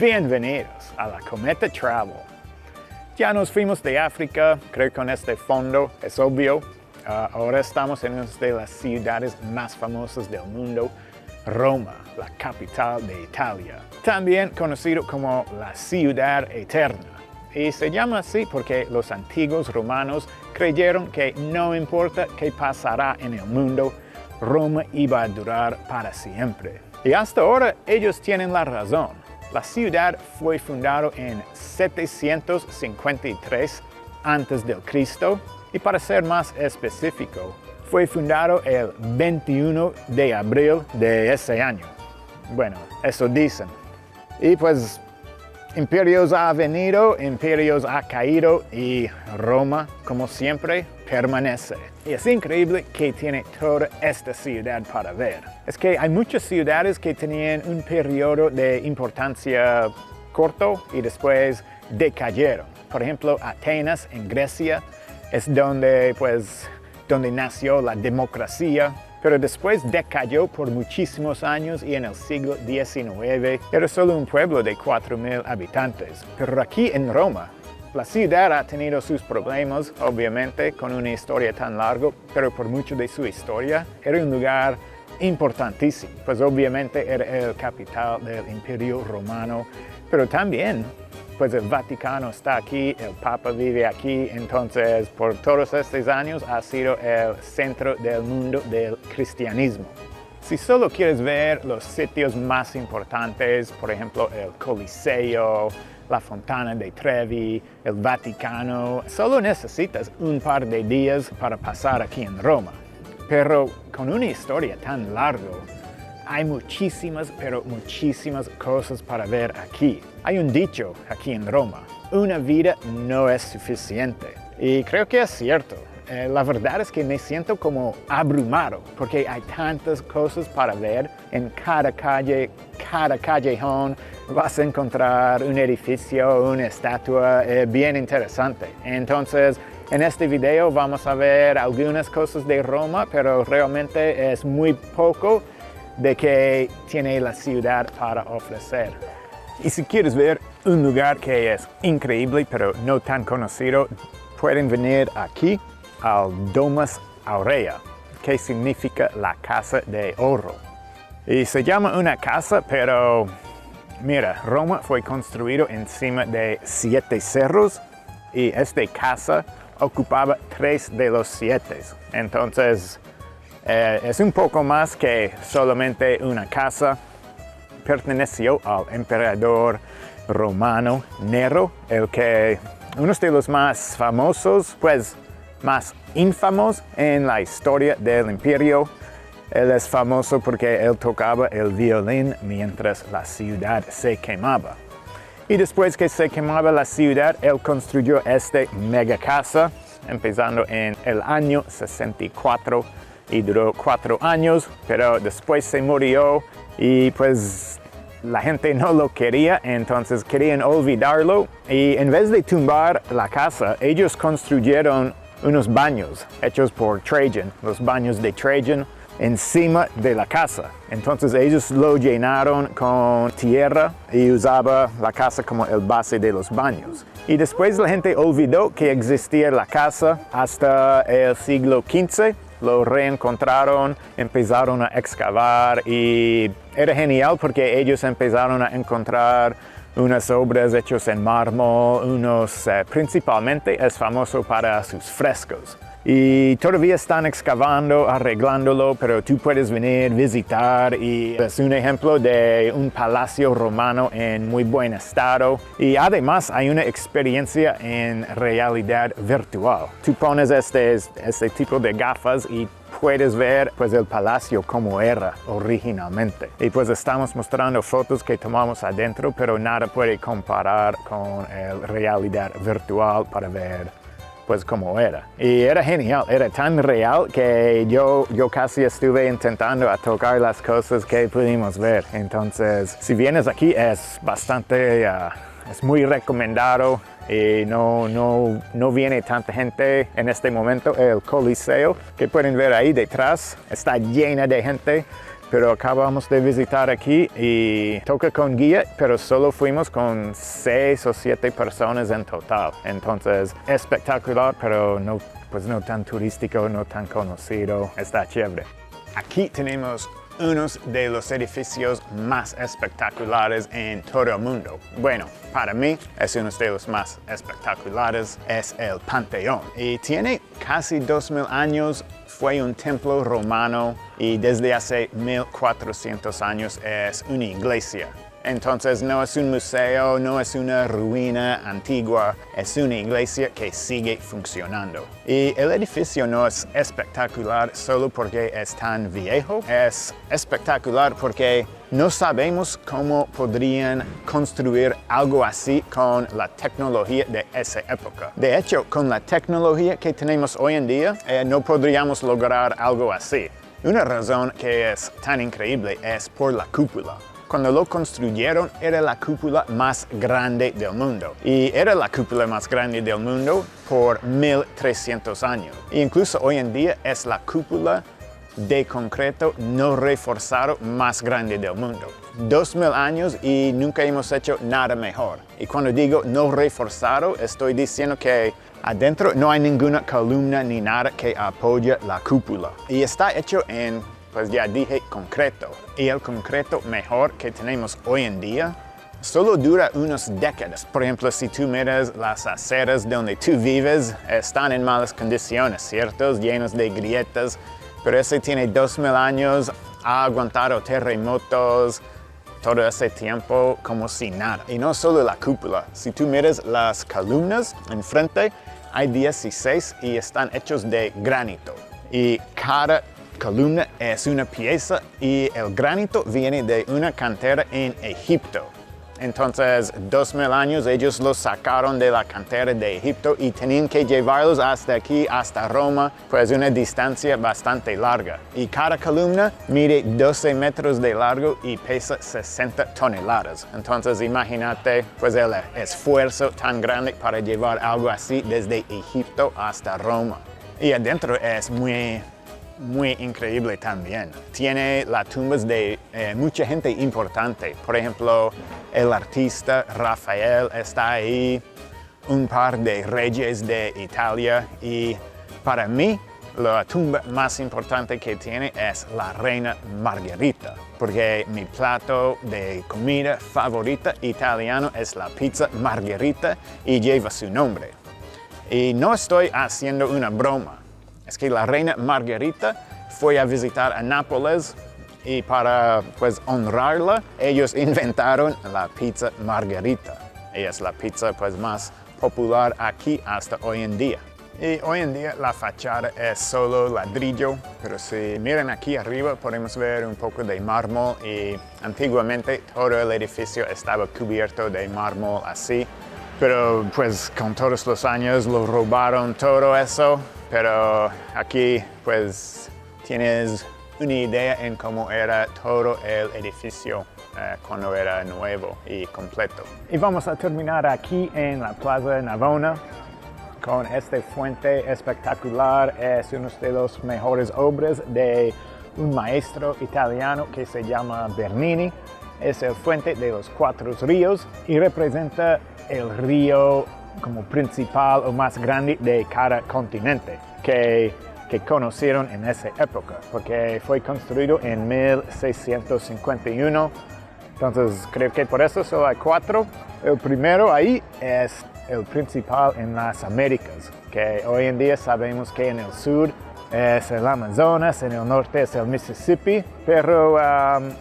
Bienvenidos a la Cometa Travel. Ya nos fuimos de África, creo que con este fondo es obvio. Ahora estamos en una de las ciudades más famosas del mundo, Roma, la capital de Italia. También conocido como la Ciudad Eterna. Y se llama así porque los antiguos romanos creyeron que no importa qué pasará en el mundo, Roma iba a durar para siempre. Y hasta ahora ellos tienen la razón. La ciudad fue fundada en 753 a.C. y para ser más específico, fue fundado el 21 de abril de ese año. Bueno, eso dicen. Y pues imperios ha venido, imperios ha caído y Roma, como siempre, permanece. Y es increíble que tiene toda esta ciudad para ver. Es que hay muchas ciudades que tenían un periodo de importancia corto y después decayeron. Por ejemplo, Atenas en Grecia es donde nació la democracia, pero después decayó por muchísimos años y en el siglo XIX era solo un pueblo de 4,000 habitantes. Pero aquí en Roma, la ciudad ha tenido sus problemas, obviamente, con una historia tan larga, pero por mucho de su historia era un lugar importantísimo. Pues obviamente era el capital del Imperio Romano, pero también pues el Vaticano está aquí, el Papa vive aquí, entonces por todos estos años ha sido el centro del mundo del cristianismo. Si solo quieres ver los sitios más importantes, por ejemplo el Coliseo, la Fontana de Trevi, el Vaticano, solo necesitas un par de días para pasar aquí en Roma. Pero con una historia tan larga, hay muchísimas, pero muchísimas cosas para ver aquí. Hay un dicho aquí en Roma, una vida no es suficiente. Y creo que es cierto. La verdad es que me siento como abrumado porque hay tantas cosas para ver. En cada calle, cada callejón vas a encontrar un edificio, una estatua bien interesante. Entonces, en este video vamos a ver algunas cosas de Roma, pero realmente es muy poco de que tiene la ciudad para ofrecer. Y si quieres ver un lugar que es increíble pero no tan conocido, pueden venir aquí al Domus Aurea, que significa la casa de oro. Y se llama una casa, pero mira, Roma fue construido encima de 7 cerros y esta casa ocupaba 3 de los 7. Entonces, es un poco más que solamente una casa. Perteneció al emperador romano Nero, uno de los más famosos, pues más infamos en la historia del imperio. Él es famoso porque él tocaba el violín mientras la ciudad se quemaba. Y después que se quemaba la ciudad, él construyó esta mega casa, empezando en el año 64 y duró 4 años, pero después se murió y pues la gente no lo quería, entonces querían olvidarlo y en vez de tumbar la casa, ellos construyeron unos baños hechos por Trajan, los baños de Trajan, encima de la casa. Entonces ellos lo llenaron con tierra y usaba la casa como el base de los baños. Y después la gente olvidó que existía la casa hasta el siglo XV. Lo reencontraron, empezaron a excavar y era genial porque ellos empezaron a encontrar unas obras hechas en mármol, principalmente es famoso para sus frescos. Y todavía están excavando, arreglándolo, pero tú puedes venir, visitar y es un ejemplo de un palacio romano en muy buen estado. Y además hay una experiencia en realidad virtual. Tú pones este tipo de gafas y puedes ver pues el palacio como era originalmente. Y pues estamos mostrando fotos que tomamos adentro, pero nada puede comparar con la realidad virtual para ver pues como era. Y era genial, era tan real que yo casi estuve intentando a tocar las cosas que pudimos ver. Entonces, si vienes aquí es bastante, es muy recomendado y no viene tanta gente en este momento. El Coliseo que pueden ver ahí detrás está llena de gente, pero acabamos de visitar aquí y toca con guía, pero solo fuimos con 6 o 7 personas en total. Entonces, espectacular, pero no tan turístico, no tan conocido. Está chévere. Aquí tenemos unos de los edificios más espectaculares en todo el mundo. Bueno, para mí es uno de los más espectaculares, es el Panteón. Y tiene casi 2000 años, fue un templo romano y desde hace 1400 años es una iglesia. Entonces no es un museo, no es una ruina antigua, es una iglesia que sigue funcionando. Y el edificio no es espectacular solo porque es tan viejo, es espectacular porque no sabemos cómo podrían construir algo así con la tecnología de esa época. De hecho, con la tecnología que tenemos hoy en día, no podríamos lograr algo así. Una razón que es tan increíble es por la cúpula. Cuando lo construyeron, era la cúpula más grande del mundo. Y era la cúpula más grande del mundo por 1300 años. E incluso hoy en día es la cúpula de concreto no reforzado más grande del mundo. 2000 años y nunca hemos hecho nada mejor. Y cuando digo no reforzado, estoy diciendo que adentro no hay ninguna columna ni nada que apoye la cúpula. Y está hecho en, pues ya dije, concreto. Y el concreto mejor que tenemos hoy en día solo dura unas décadas. Por ejemplo, si tú miras las aceras donde tú vives, están en malas condiciones, ¿cierto? Llenos de grietas. Pero ese tiene 2000 años, ha aguantado terremotos todo ese tiempo como si nada. Y no solo la cúpula. Si tú miras las columnas enfrente, hay 16 y están hechos de granito. Y cada columna es una pieza y el granito viene de una cantera en Egipto. Entonces, 2000 años ellos los sacaron de la cantera de Egipto y tenían que llevarlos hasta aquí, hasta Roma, pues una distancia bastante larga. Y cada columna mide 12 metros de largo y pesa 60 toneladas. Entonces, imagínate pues el esfuerzo tan grande para llevar algo así desde Egipto hasta Roma. Y adentro es muy increíble también. Tiene las tumbas de mucha gente importante. Por ejemplo, el artista Rafael está ahí, un par de reyes de Italia y para mí la tumba más importante que tiene es la reina Margherita, porque mi plato de comida favorita italiano es la pizza Margherita y lleva su nombre. Y no estoy haciendo una broma. Es que la reina Margherita fue a visitar a Nápoles y para pues honrarla, ellos inventaron la pizza Margherita. Y es la pizza pues más popular aquí hasta hoy en día. Y hoy en día la fachada es solo ladrillo, pero si miran aquí arriba podemos ver un poco de mármol y antiguamente todo el edificio estaba cubierto de mármol así. Pero pues con todos los años lo robaron todo eso. Pero aquí pues tienes una idea en cómo era todo el edificio cuando era nuevo y completo. Y vamos a terminar aquí en la Plaza Navona con esta fuente espectacular. Es una de las mejores obras de un maestro italiano que se llama Bernini. Es el fuente de los 4 ríos y representa el río como principal o más grande de cada continente que conocieron en esa época, porque fue construido en 1651. Entonces creo que por eso solo hay 4. El primero ahí es el principal en las Américas, que hoy en día sabemos que en el sur es el Amazonas, en el norte es el Mississippi, pero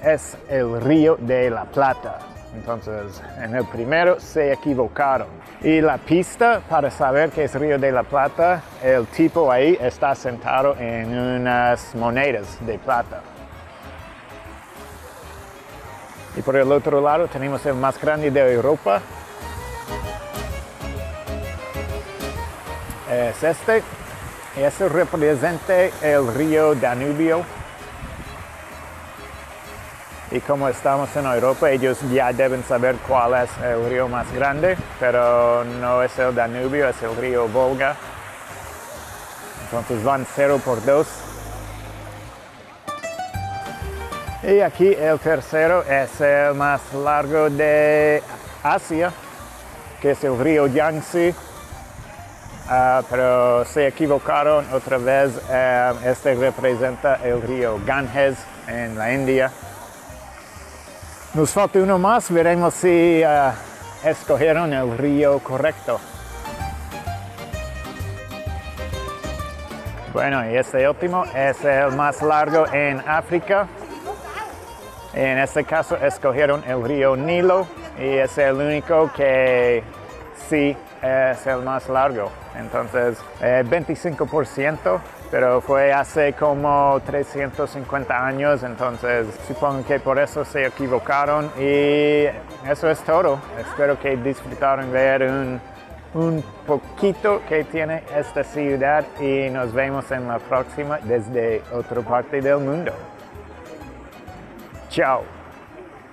es el río de la Plata. Entonces, en el primero se equivocaron. Y la pista para saber que es Río de la Plata, el tipo ahí está sentado en unas monedas de plata. Y por el otro lado tenemos el más grande de Europa. Es este. Y eso representa el río Danubio. Y como estamos en Europa, ellos ya deben saber cuál es el río más grande, pero no es el Danubio, es el río Volga. Entonces van 0 por 2. Y aquí el tercero es el más largo de Asia, que es el río Yangtze. Pero se equivocaron otra vez. Este representa el río Ganges en la India. Nos falta uno más, veremos si escogieron el río correcto. Bueno, y este último es el más largo en África. En este caso escogieron el río Nilo y es el único que sí es el más largo. Entonces, 25%, pero fue hace como 350 años, entonces supongo que por eso se equivocaron y eso es todo. Espero que disfrutaron ver un poquito que tiene esta ciudad y nos vemos en la próxima desde otra parte del mundo. Chao.